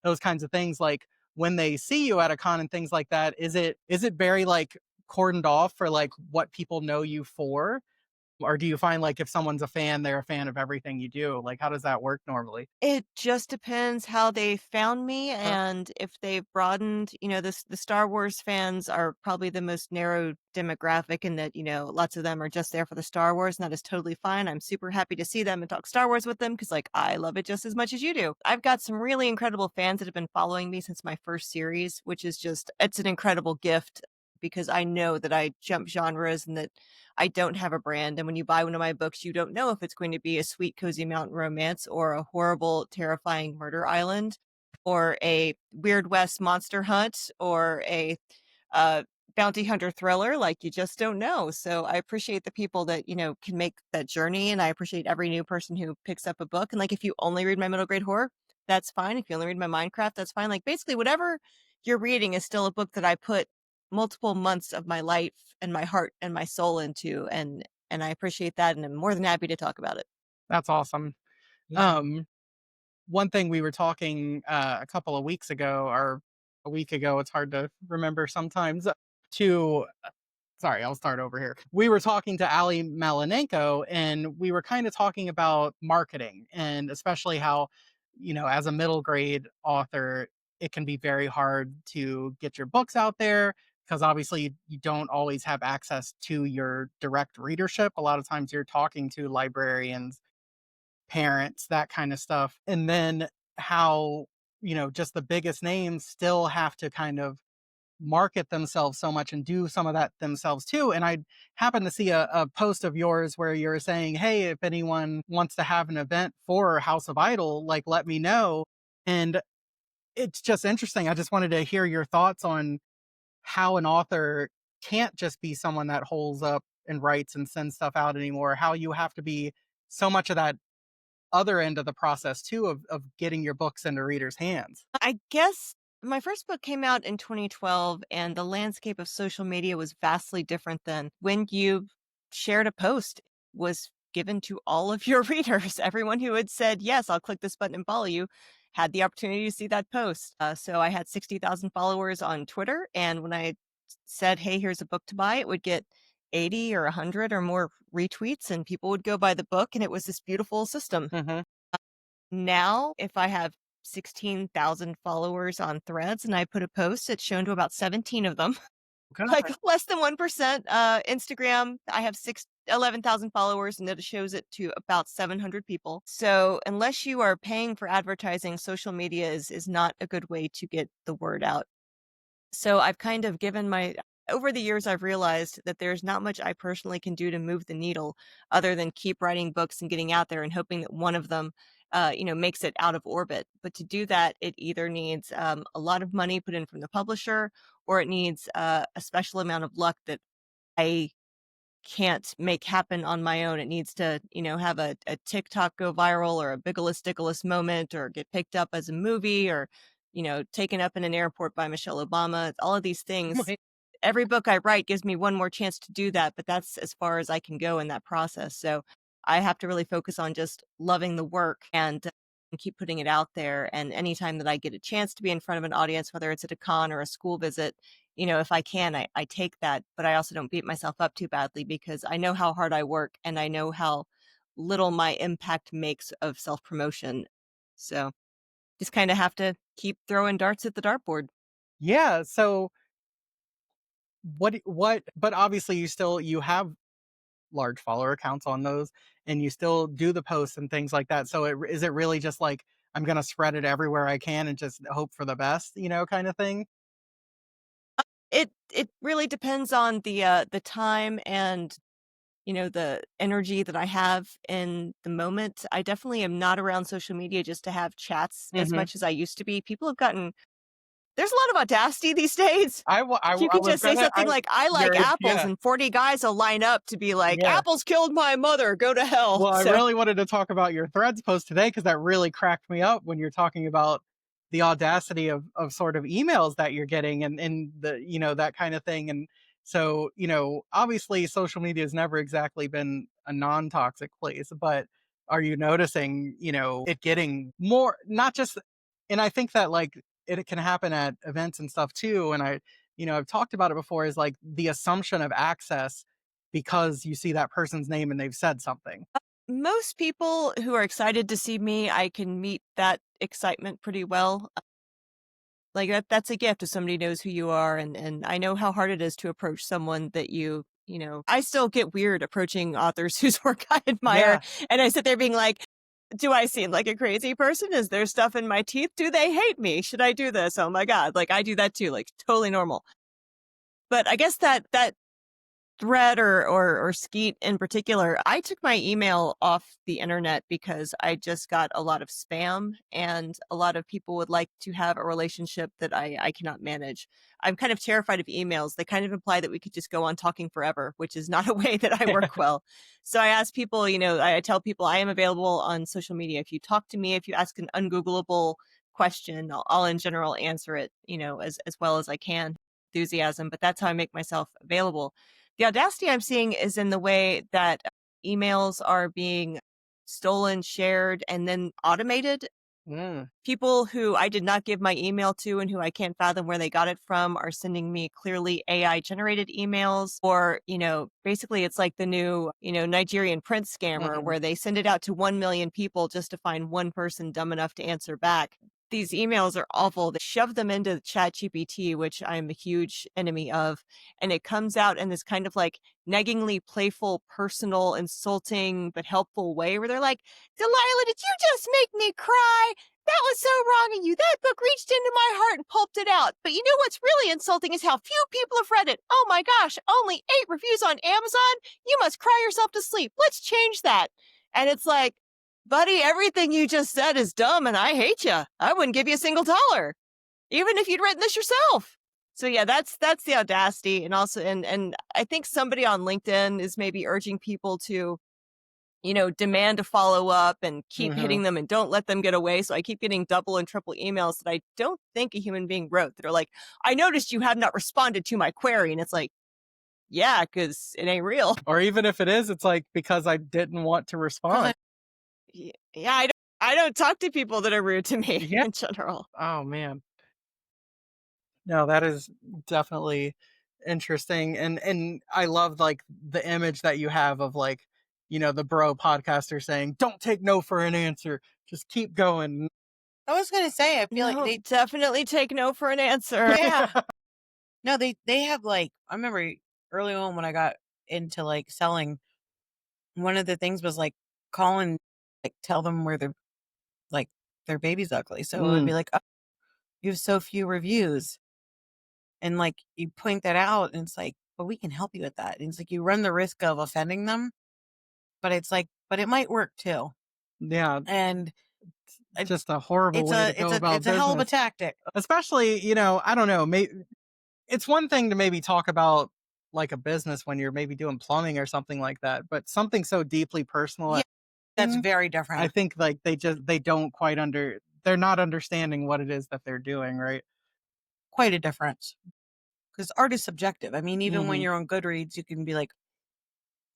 those kinds of things. Like when they see you at a con and things like that, is it very like cordoned off for like what people know you for? Or do you find like if someone's a fan, they're a fan of everything you do? Like how does that work normally? It just depends how they found me Huh? and if they've broadened, the Star Wars fans are probably the most narrow demographic in that, lots of them are just there for the Star Wars, and that is totally fine. I'm super happy to see them and talk Star Wars with them because, like, I love it just as much as you do. I've got some really incredible fans that have been following me since my first series, which is just, it's an incredible gift because I know that I jump genres and that I don't have a brand. And when you buy one of my books, you don't know if it's going to be a sweet, cozy mountain romance or a horrible, terrifying murder island or a Weird West monster hunt or a uh, bounty hunter thriller. Like, you just don't know. So I appreciate the people that, can make that journey. And I appreciate every new person who picks up a book. And like, if you only read my middle grade horror, that's fine. If you only read my Minecraft, that's fine. Like, basically, whatever you're reading is still a book that I put multiple months of my life and my heart and my soul into, and I appreciate that, and I'm more than happy to talk about it. That's awesome. Um, One thing we were talking a couple of weeks ago or a week ago, it's hard to remember sometimes, to sorry, I'll start over here. We were talking to Ali Malinenko, and we were kind of talking about marketing, and especially how, as a middle grade author, it can be very hard to get your books out there because obviously you don't always have access to your direct readership. A lot of times you're talking to librarians, parents, that kind of stuff. And then how, just the biggest names still have to kind of market themselves so much and do some of that themselves too. And I happened to see a post of yours where you're saying, hey, if anyone wants to have an event for House of Idol, like let me know. And it's just interesting. I just wanted to hear your thoughts on how an author can't just be someone that holds up and writes and sends stuff out anymore, how you have to be so much of that other end of the process too of getting your books into readers' hands. I guess my first book came out in 2012, and the landscape of social media was vastly different than when you shared a post was given to all of your readers. Everyone who had said, yes, I'll click this button and follow you, had the opportunity to see that post. So I had 60,000 followers on Twitter. And when I said, hey, here's a book to buy, it would get 80 or 100 or more retweets, and people would go buy the book. And it was this beautiful system. Hmm. Now, if I have 16,000 followers on Threads and I put a post, it's shown to about 17 of them. Good. Like less than 1%. Instagram, I have 11,000 followers and it shows it to about 700 people. So unless you are paying for advertising, social media is not a good way to get the word out. So I've kind of given over the years, I've realized that there's not much I personally can do to move the needle other than keep writing books and getting out there and hoping that one of them, makes it out of orbit. But to do that, it either needs a lot of money put in from the publisher or it needs a special amount of luck that I can't make happen on my own. It needs to, have a TikTok go viral or a Biggless Dickless moment or get picked up as a movie or, taken up in an airport by Michelle Obama. All of these things. Right. Every book I write gives me one more chance to do that, but that's as far as I can go in that process. So I have to really focus on just loving the work and keep putting it out there. And anytime that I get a chance to be in front of an audience, whether it's at a con or a school visit, if I can, I take that, but I also don't beat myself up too badly because I know how hard I work and I know how little my impact makes of self promotion. So just kind of have to keep throwing darts at the dartboard. Yeah. So what but obviously you have large follower accounts on those and you still do the posts and things like that. So is it really just like I'm going to spread it everywhere I can and just hope for the best, kind of thing? It really depends on the time and the energy that I have in the moment. I definitely am not around social media just to have chats as Mhm. much as I used to be. People have gotten There's a lot of audacity these days. You I can was just say gonna something like, "I like you're apples," yeah. and 40 guys will line up to be like, Yeah. "Apples killed my mother, go to hell." Well, I So, really wanted to talk about your Threads post today because that really cracked me up when you're talking about the audacity of sort of emails that you're getting and the that kind of thing. And so obviously social media has never exactly been a non-toxic place, but are you noticing it getting more not just and I think that like it can happen at events and stuff too. And I've talked about it before is like the assumption of access because you see that person's name and they've said something. most people who are excited to see me, I can meet that excitement pretty well. Like, that's a gift if somebody knows who you are, and I know how hard it is to approach someone that I still get weird approaching authors whose work I admire, Yeah. and I sit there being like, "Do I seem like a crazy person? Is there stuff in my teeth? Do they hate me? Should I do this? Oh my god." Like, I do that too, like, totally normal. But I guess that thread or Skeet in particular, I took my email off the internet because I just got a lot of spam and a lot of people would like to have a relationship that I cannot manage. I'm kind of terrified of emails. They kind of imply that we could just go on talking forever, which is not a way that I work well. So I ask people, I tell people I am available on social media. If you talk to me, if you ask an ungoogleable question, I'll in general answer it, as well as I can. Enthusiasm, but that's how I make myself available. The audacity I'm seeing is in the way that emails are being stolen, shared, and then automated. Mm. People who I did not give my email to and who I can't fathom where they got it from are sending me clearly AI generated emails or, basically it's like the new, Nigerian prince scammer Mhm. where they send it out to 1 million people just to find one person dumb enough to answer back. These emails are awful. They shove them into ChatGPT, which I'm a huge enemy of, and it comes out in this kind of like naggingly playful, personal, insulting, but helpful way where they're like, "Delilah, did you just make me cry? That was so wrong of you. That book reached into my heart and pulped it out. But you know what's really insulting is how few people have read it. Oh my gosh, only 8 reviews on Amazon? You must cry yourself to sleep. Let's change that." And it's like, buddy, everything you just said is dumb and I hate you. I wouldn't give you a single dollar, even if you'd written this yourself. So yeah, that's the audacity. And also, and I think somebody on LinkedIn is maybe urging people to demand a follow up and keep Mhm. hitting them and don't let them get away. So I keep getting double and triple emails that I don't think a human being wrote that are like, "I noticed you have not responded to my query." And it's like, yeah, because it ain't real. Or even if it is, it's like because I didn't want to respond. Yeah, I don't talk to people that are rude to me Yeah. in general. Oh man. No, that is definitely interesting. And I love like the image that you have of like, the bro podcaster saying, "Don't take no for an answer. Just keep going." I was gonna say, I feel like No, they, definitely take no for an answer. yeah. No, they have like I remember early on when I got into like selling, one of the things was like call and like tell them where like their baby's ugly. So it would Mm, be like, oh, you have so few reviews. And like you point that out and it's like, but we can help you with that. And it's like you run the risk of offending them, but it's like, but it might work too. yeah, And it, just a horrible way to go about it's a hell of a business. tactic. Especially, I don't know, it's one thing to maybe talk about like a business when you're maybe doing plumbing or something like that, but something so deeply personal, Yeah, that's mm, very I different. think like they don't quite they're not understanding what it is that they're doing, right? Quite a difference. Because art is subjective. I mean, even when Mhm. you're on Goodreads, you can be like,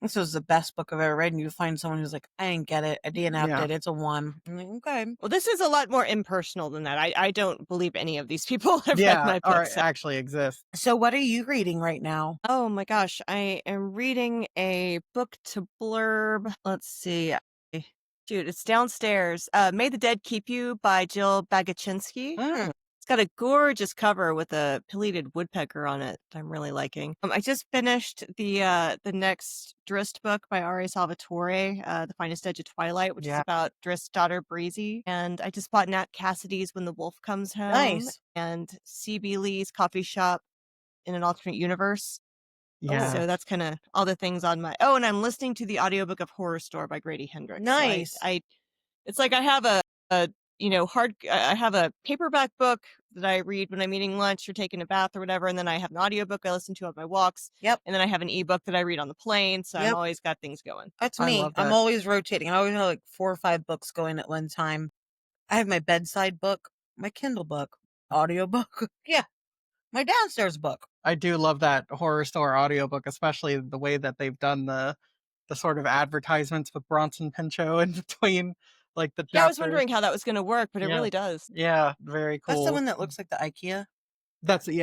this was the best book I've ever read. And you find someone who's like, I didn't get it. I DNF'd Yeah. it. It's a 1. I'm like, okay. Well, this is a lot more impersonal than that. I don't believe any of these people have read Yeah, my or books. actually exist. So what are you reading right now? Oh my gosh, I am reading a book to blurb. Let's see. Shoot, it's downstairs. May the Dead Keep You by Jill Bagachinsky. Mm, It's got a gorgeous cover with a pileated woodpecker on it that I'm really liking. I just finished the next Drist book by R.A. Salvatore, The Finest Edge of Twilight, which is yeah. about Drist's daughter Breezy. And I just bought Nat Cassidy's When the Wolf Comes Home Nice. and C.B. Lee's Coffee Shop in an Alternate Universe. Yeah. So that's kind of all the things on my. Oh, and I'm listening to the audiobook of Horror Store by Grady Hendrix. Nice. So I it's like I have a I have a paperback book that I read when I'm eating lunch or taking a bath or whatever, and then I have an audiobook I listen to on my walks. Yep. And then I have an ebook that I read on the plane. So Yep. I'm always got things going. That's I me. love I'm that. always rotating. I always have like 4 or 5 books going at one time. I have my bedside book, my Kindle book, audiobook. Yeah. My downstairs book. I do love that Horror Store audiobook, especially the way that they've done the sort of advertisements with Bronson Pinchot in between like the Yeah, I was chapters. wondering how that was going to work, but it Yeah. really does. Yeah, very That's the cool. one that looks like the IKEA. That's the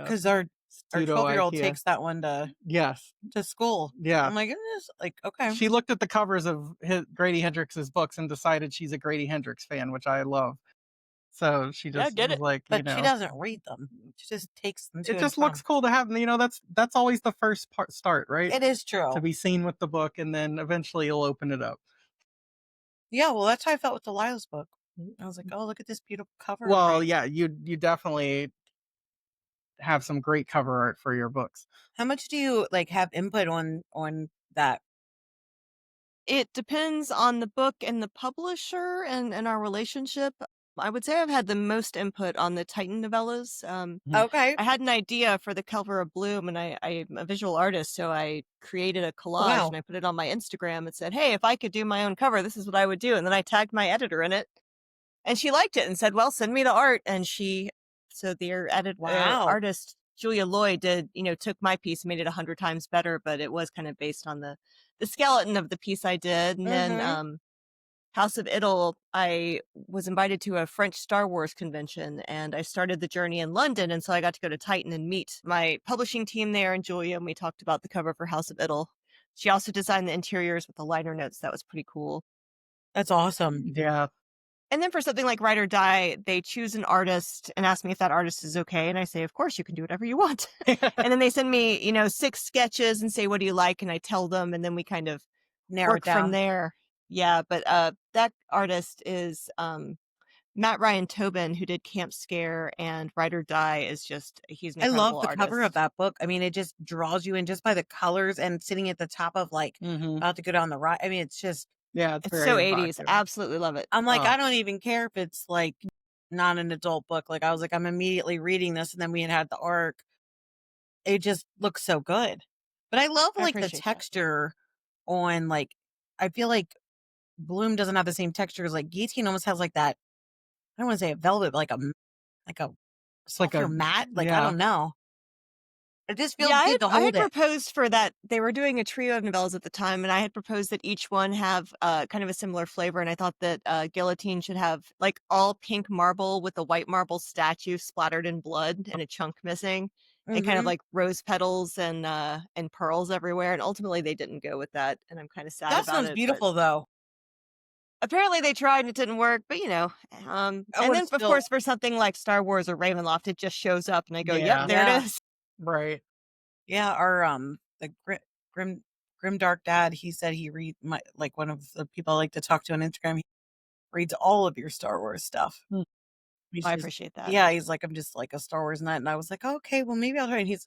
Because our pseudo 12-year-old IKEA. takes that one Yes. to school. Yeah. I'm like, it is like, okay. She looked at the covers of Grady Hendrix's books and decided she's a Grady Hendrix fan, which I love. So she Yeah, just get was it. like, But she doesn't read them. She just takes them to it and just from. looks cool to have. That's always the first start, right? It is true. To be seen with the book, and then eventually you'll open it up. Yeah, well, that's how I felt with Delilah's book. I was like, oh, look at this beautiful cover. Well, art. yeah, you definitely have some great cover art for your books. How much do you like have input on that? It depends on the book and the publisher and our relationship. I would say I've had the most input on the Titan novellas. Okay. I had an idea for the cover of Bloom, and I'm a visual artist, so I created a collage Wow. and I put it on my Instagram and said, "Hey, if I could do my own cover, this is what I would do." And then I tagged my editor in it, and she liked it and said, "Well, send me the art." And their Wow. artist Julia Lloyd took my piece and made it 100 times better, but it was kind of based on the skeleton of the piece I did. And then House of Idle, I was invited to a French Star Wars convention, and I started the journey in London, and so I got to go to Titan and meet my publishing team there and Julia, and we talked about the cover for House of Idle. She also designed the interiors with the liner notes. That was pretty cool. That's awesome. Yeah. And then for something like Ride or Die, they choose an artist and ask me if that artist is okay, and I say, of course, you can do whatever you want. And then they send me, 6 sketches and say, what do you like? And I tell them, and then we kind of Narrow work it down from there. Yeah, but that artist is Matt Ryan Tobin, who did Camp Scare, and Ride or Die he's an I incredible love the cover of artist. that book. I mean, it just draws you in just by the colors and sitting at the top of like about to go down the right. I mean, it's just Yeah, It's very so 80s. evocative. Absolutely love it. I'm like, Oh. I don't even care if it's like not an adult book. Like I was like, I'm immediately reading this, and then we had the arc. It just looks so good. But I love I like the appreciate that. texture on like. I feel like Bloom doesn't have the same texture as like Guillotine almost has like that. I don't want to say a velvet, but like a It's like softer a matte. Like I yeah. don't know. It just feels Yeah, good to I had hold it. proposed for that. They were doing a trio of novellas at the time, and I had proposed that each one have kind of a similar flavor. And I thought that Guillotine should have like all pink marble with a white marble statue splattered in blood and a chunk missing, and kind of Mhm. like rose petals and pearls everywhere. And ultimately, they didn't go with that, and I'm kind of sad That about sounds it. But beautiful though. Apparently they tried and it didn't work, but I and would then have of still, course for something like Star Wars or Ravenloft, it just shows up and I go, "Yep, Yeah, there it yeah, is." right. yeah. Our the grim dark dad. He said he read my like one of the people I like to talk to on Instagram. He reads all of your Star Wars stuff. Hmm. He's I just, appreciate that. yeah. He's like, I'm just like a Star Wars nut, and I was like, okay, well maybe I'll try. And he's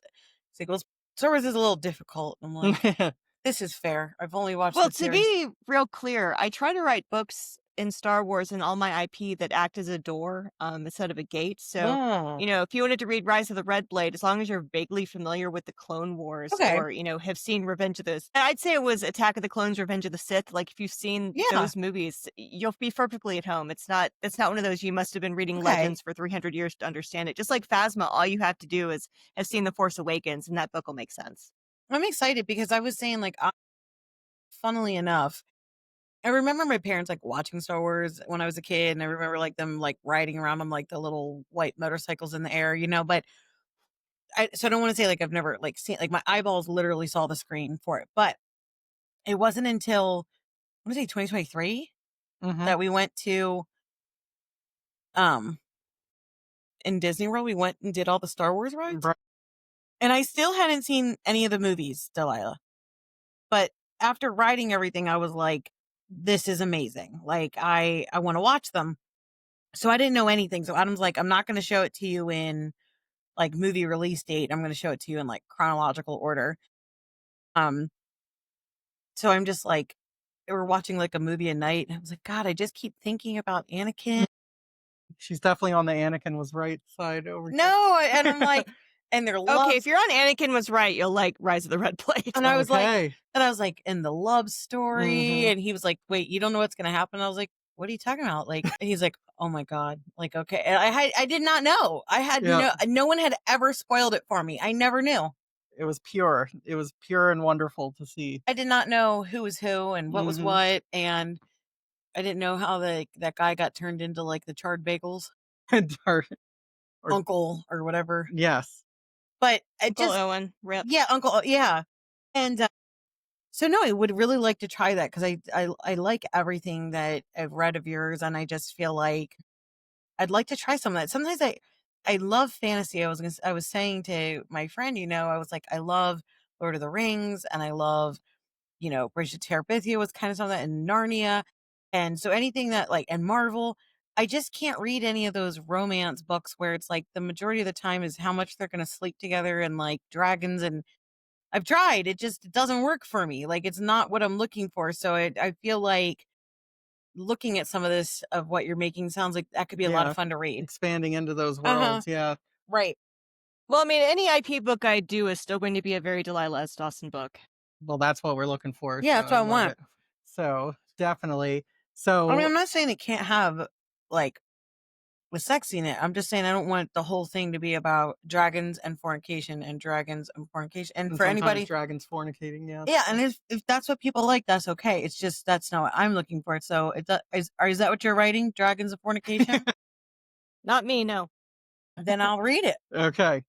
like, well, Star Wars is a little difficult. I'm like, this is fair. I've only watched Well, the to series. be real clear, I try to write books in Star Wars and all my IP that act as a door instead of a gate. So, Oh, if you wanted to read Rise of the Red Blade, as long as you're vaguely familiar with the Clone Wars okay, or, have seen Revenge of the I'd say it was Attack of the Clones, Revenge of the Sith. Like if you've seen yeah, those movies, you'll be perfectly at home. It's not one of those you must have been reading okay. Legends for 300 years to understand it. Just like Phasma, all you have to do is have seen The Force Awakens and that book will make sense. I'm excited because I was saying like, funnily enough. I remember my parents like watching Star Wars when I was a kid, and I remember like them like riding around on like the little white motorcycles in the air, But so I don't want to say like I've never like seen like my eyeballs literally saw the screen for it, but it wasn't until I want to say 2023 Hmm. that we went to um in Disney World. We went and did all the Star Wars rides, Right. and I still hadn't seen any of the movies, Delilah. But after riding everything, I was like, "This is amazing! Like I want to watch them." So I didn't know anything. So Adam's like, I'm not going to show it to you in like movie release date. I'm going to show it to you in like chronological order. Um, so I'm just like, we're watching like a movie a night. And I was like, God, I just keep thinking about Anakin. She's definitely on the Anakin was right side over No. And I'm here. like, and their Okay, love. if you're on Anakin was right, you'll like Rise of the Red Blade. And Okay. I was like, in the love story. Hmm. And he was like, wait, you don't know what's going to happen. I was like, what are you talking about? Like, and he's like, oh my God. Like, okay. And I did not know. I had Yeah, no one had ever spoiled it for me. I never knew. it was pure. It was pure and wonderful to see. I did not know who was who and what was Hmm. what, and I didn't know how that guy got turned into like the charred bagels or, or uncle or whatever. yes. But it Uncle just, Owen, rip. yeah, uncle, yeah. And so no, I would really like to try that because I like everything that I've read of yours, and I just feel like I'd like to try some of that. Sometimes I love fantasy. I was saying to my friend, I was like, I love Lord of the Rings, and I love Bridge to Terabithia was kind of something, and Narnia. And so anything that like, and Marvel, I just can't read any of those romance books where it's like the majority of the time is how much they're going to sleep together and like dragons. And I've tried, it doesn't work for me. Like, it's not what I'm looking for. So I feel like looking at some of this of what you're making sounds like that could be a lot of Yeah. fun to read. Expanding into those Uh huh. worlds. Yeah. Right. Well, I mean, any IP book I do is still going to be a very Delilah S. Dawson book. Well, that's what we're looking for. Yeah, So that's I what I love want. it. So definitely. I mean, So I'm not saying it can't have like with sex in it. I'm just saying I don't want the whole thing to be about dragons and fornication and dragons and fornication. And and for sometimes anybody, dragons fornicating. Yes. yeah, and if that's what people like, that's okay. It's just that's not what I'm looking for. So is that what you're writing? Dragons and fornication? Not me, no. Then I'll read it. Okay.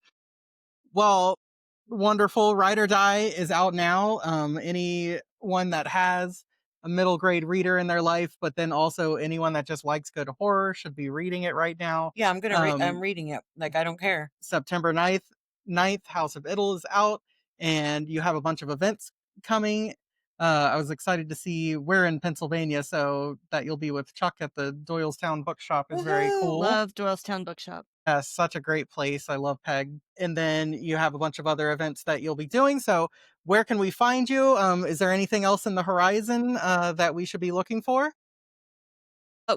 Well, wonderful. Ride or Die is out now. Anyone that has a middle grade reader in their life, but then also anyone that just likes good horror should be reading it right now. Yeah, I'm gonna read. I'm Um, reading it. Like I don't care. September 9th, House of Idle is out, and you have a bunch of events coming. I was excited to see we're in Pennsylvania, so that you'll be with Chuck at the Doylestown Bookshop is very Woohoo! cool. Love Doylestown Bookshop. Such a great place. I love Peg. And then you have a bunch of other events that you'll be doing. So where can we find you? Is there anything else in the horizon that we should be looking for?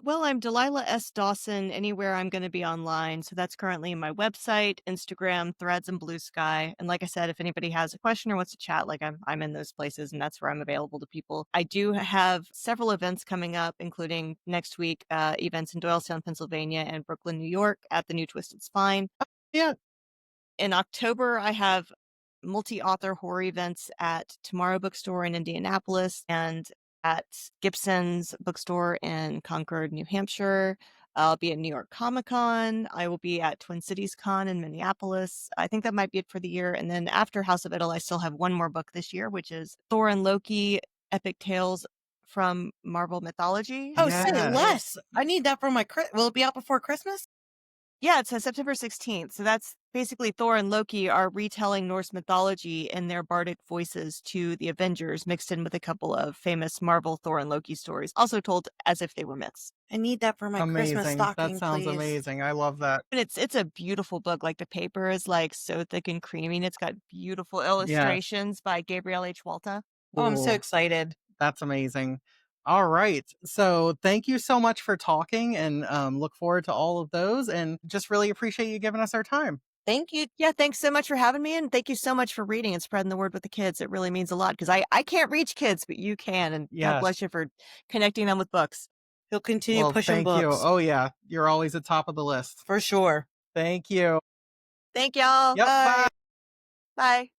Well, I'm Delilah S. Dawson anywhere I'm going to be online. So that's currently my website, Instagram, Threads, and Blue Sky. And like I said, if anybody has a question or wants to chat, like I'm in those places and that's where I'm available to people. I do have several events coming up, including next week, events in Doylestown, Pennsylvania and Brooklyn, New York at the New Twisted Spine. Yeah. In October, I have multi-author horror events at Tomorrow Bookstore in Indianapolis and at Gibson's Bookstore in Concord, New Hampshire. I'll be at New York Comic Con. I will be at Twin Cities Con in Minneapolis. I think that might be it for the year. And then after House of Idle, I still have one more book this year, which is Thor and Loki Epic Tales from Marvel mythology. Oh, say Yes. less. I need that for my will it be out before Christmas? Yeah, it says September 16th. So that's basically Thor and Loki are retelling Norse mythology in their bardic voices to the Avengers, mixed in with a couple of famous Marvel Thor and Loki stories, also told as if they were myths. I need that for my Christmas Amazing. That stocking, sounds please. amazing. I love that. And it's a beautiful book. Like the paper is like so thick and creamy, and it's got beautiful Yes. illustrations by Gabriel H. Walta. Oh, I'm so Cool. excited. That's amazing. All right. So thank you so much for talking, and look forward to all of those, and just really appreciate you giving us our time. Thank you. Yeah, thanks so much for having me, and thank you so much for reading and spreading the word with the kids. It really means a lot because I can't reach kids, but you can, and God Yes. bless you for connecting them with books. He'll continue Well, pushing thank you. books. Oh, yeah. You're always at top of the list. For sure. Thank you. Thank y'all. Yep. Bye. Bye.